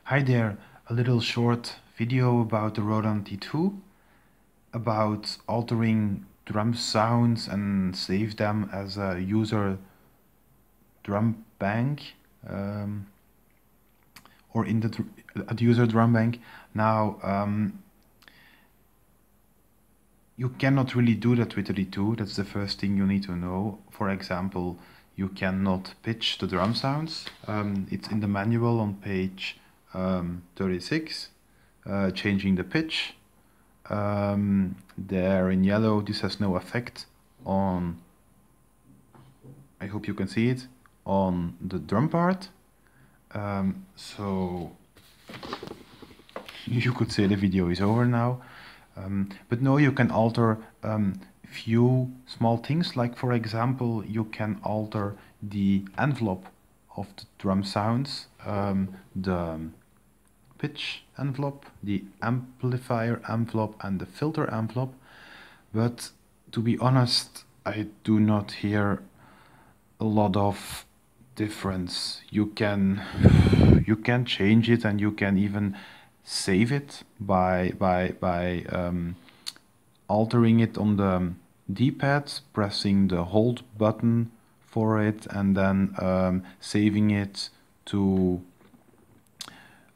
Hi there, a little short video about the Roland D2, about altering drum sounds and save them as a user drum bank or in the user drum bank. Now you cannot really do that with the D2. That's the first thing you need to know. For example, you cannot pitch the drum sounds. It's in the manual on page 36, changing the pitch. There in yellow, this has no effect on, I hope you can see it, on the drum part. So you could say the video is over now. But no, you can alter few small things, like for example, you can alter the envelope of the drum sounds, the pitch envelope, the amplifier envelope and the filter envelope. But to be honest, I do not hear a lot of difference. You can change it, and you can even save it by altering it on the D-pad, pressing the hold button for it, and then saving it to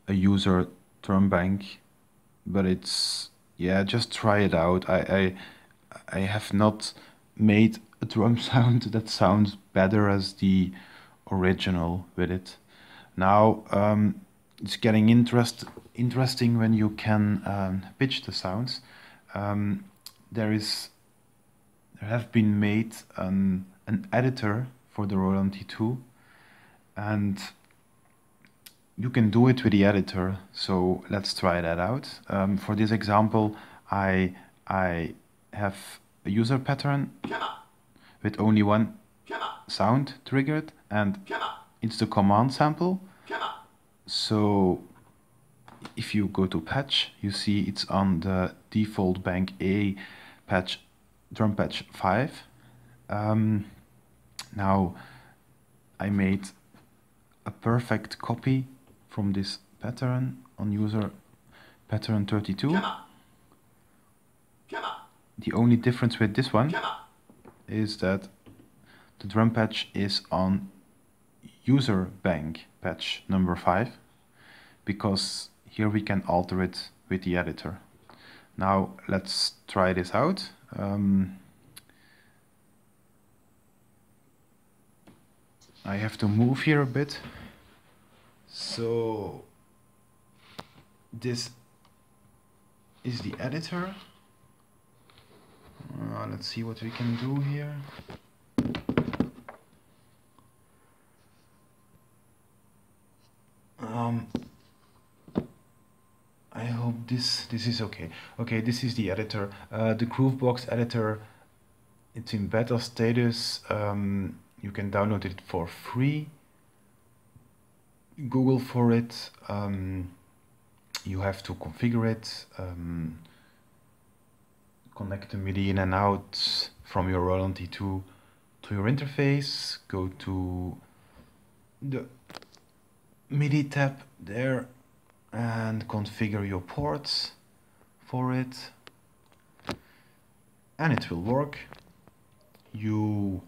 a user drum bank. But it's, yeah, just try it out. I have not made a drum sound that sounds better as the original with it. Now it's getting interesting when you can pitch the sounds. There have been made an editor for the Roland D2, and you can do it with the editor. So let's try that out. For this example, I have a user pattern with only one sound triggered, and it's the command sample. So if you go to patch, you see it's on the default bank A patch, drum patch 5. Now I made a perfect copy from this pattern on user pattern 32. The only difference with this one is that the drum patch is on user bank patch number 5, because here we can alter it with the editor. Now let's try this out. I have to move here a bit. So this is the editor. Let's see what we can do here. I hope this is okay. Okay, this is the editor. The Groovebox editor, it's in beta status. You can download it for free. Google for it. You have to configure it. Connect the MIDI in and out from your Roland D2 to your interface. Go to the MIDI tab there and configure your ports for it, and it will work. You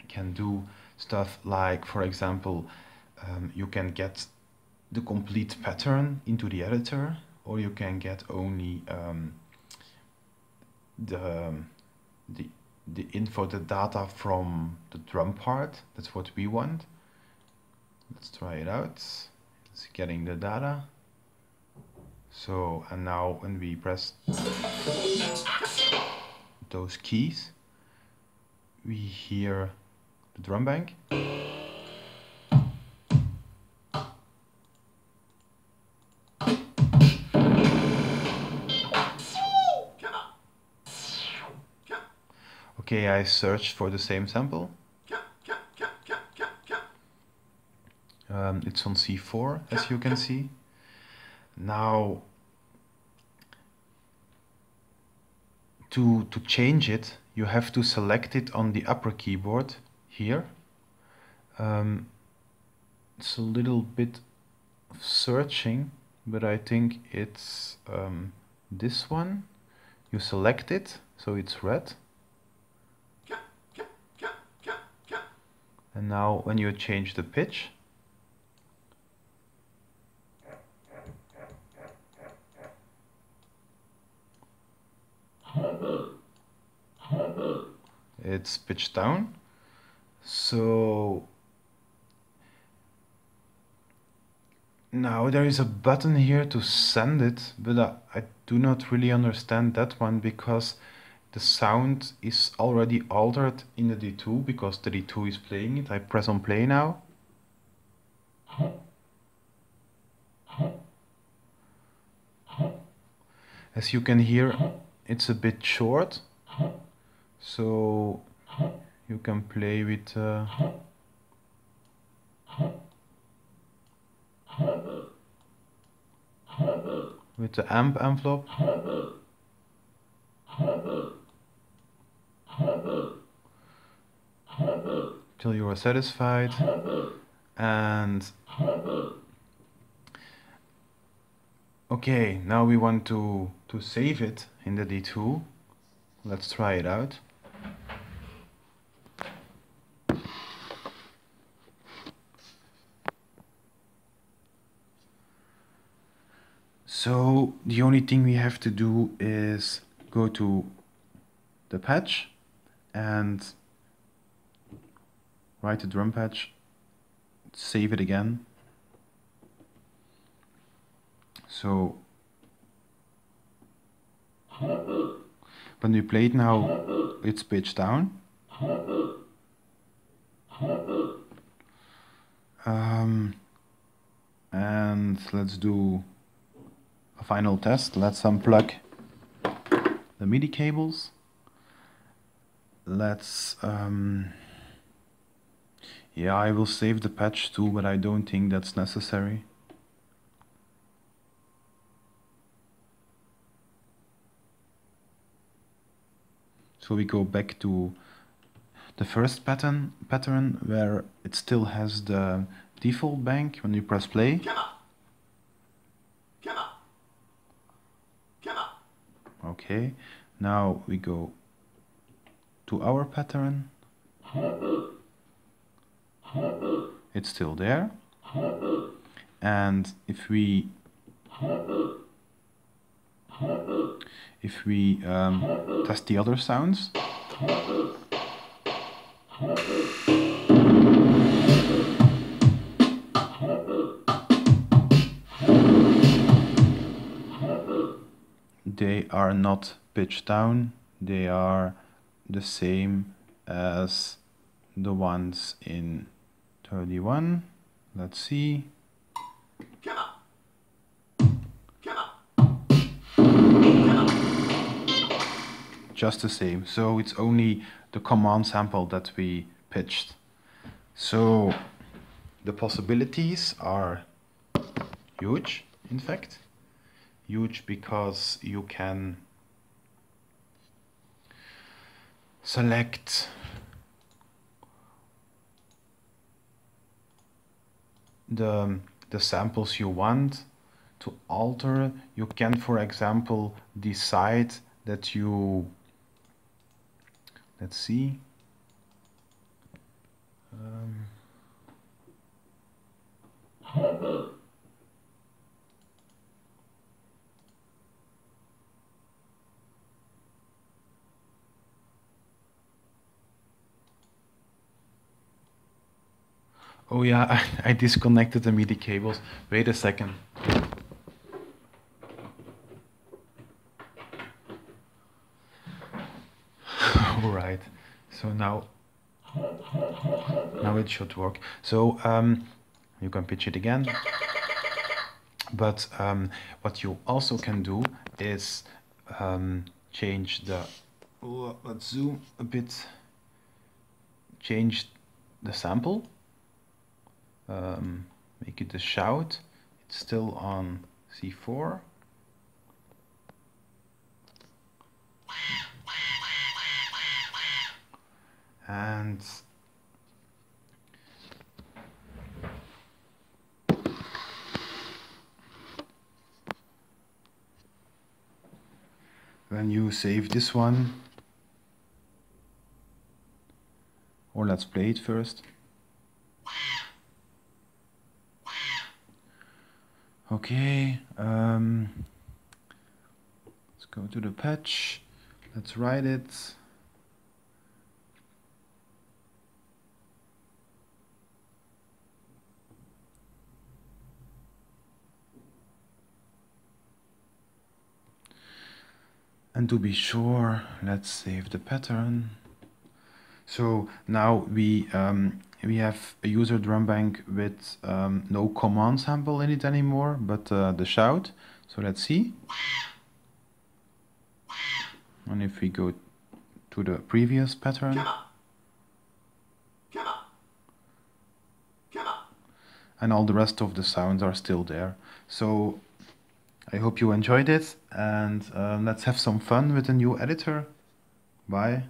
can do stuff like, for example, you can get the complete pattern into the editor, or you can get only the info, the data from the drum part. That's what we want. Let's try it out. It's getting the data. So, and now when we press those keys, we hear the drum bank. Okay, I searched for the same sample. It's on C4, as you can see. Now, to change it, you have to select it on the upper keyboard here. It's a little bit of searching, but I think it's this one. You select it, so it's red. And now when you change the pitch, it's pitched down. So now there is a button here to send it, but I do not really understand that one because the sound is already altered in the D2 because the D2 is playing it. I press on play now. As you can hear, it's a bit short, so you can play with the amp envelope. Till you are satisfied. And okay, now we want to save it in the D2. Let's try it out. So the only thing we have to do is go to the patch and write the drum patch, save it again. So when we play it now, it's pitched down. And let's do a final test. Let's unplug the MIDI cables. Let's yeah, I will save the patch too, but I don't think that's necessary. So we go back to the first pattern where it still has the default bank when you press play. Okay, now we go to our pattern. It's still there. And if we test the other sounds, they are not pitched down, they are the same as the ones in 31. Let's see. Just the same, so it's only the command sample that we pitched. So the possibilities are huge, in fact. Huge because you can select the samples you want to alter. You can, for example, decide that you, let's see, oh yeah, I disconnected the MIDI cables. Wait a second. Alright, so now it should work. So you can pitch it again. But what you also can do is change the, let's zoom a bit, change the sample. Make it a shout. It's still on C4. And when you save this one, or let's play it first. Okay, let's go to the patch, let's write it. And to be sure, let's save the pattern. So now we have a user drum bank with no command sample in it anymore, but the shout. So let's see. And if we go to the previous pattern, and all the rest of the sounds are still there. So I hope you enjoyed it, and let's have some fun with the new editor. Bye.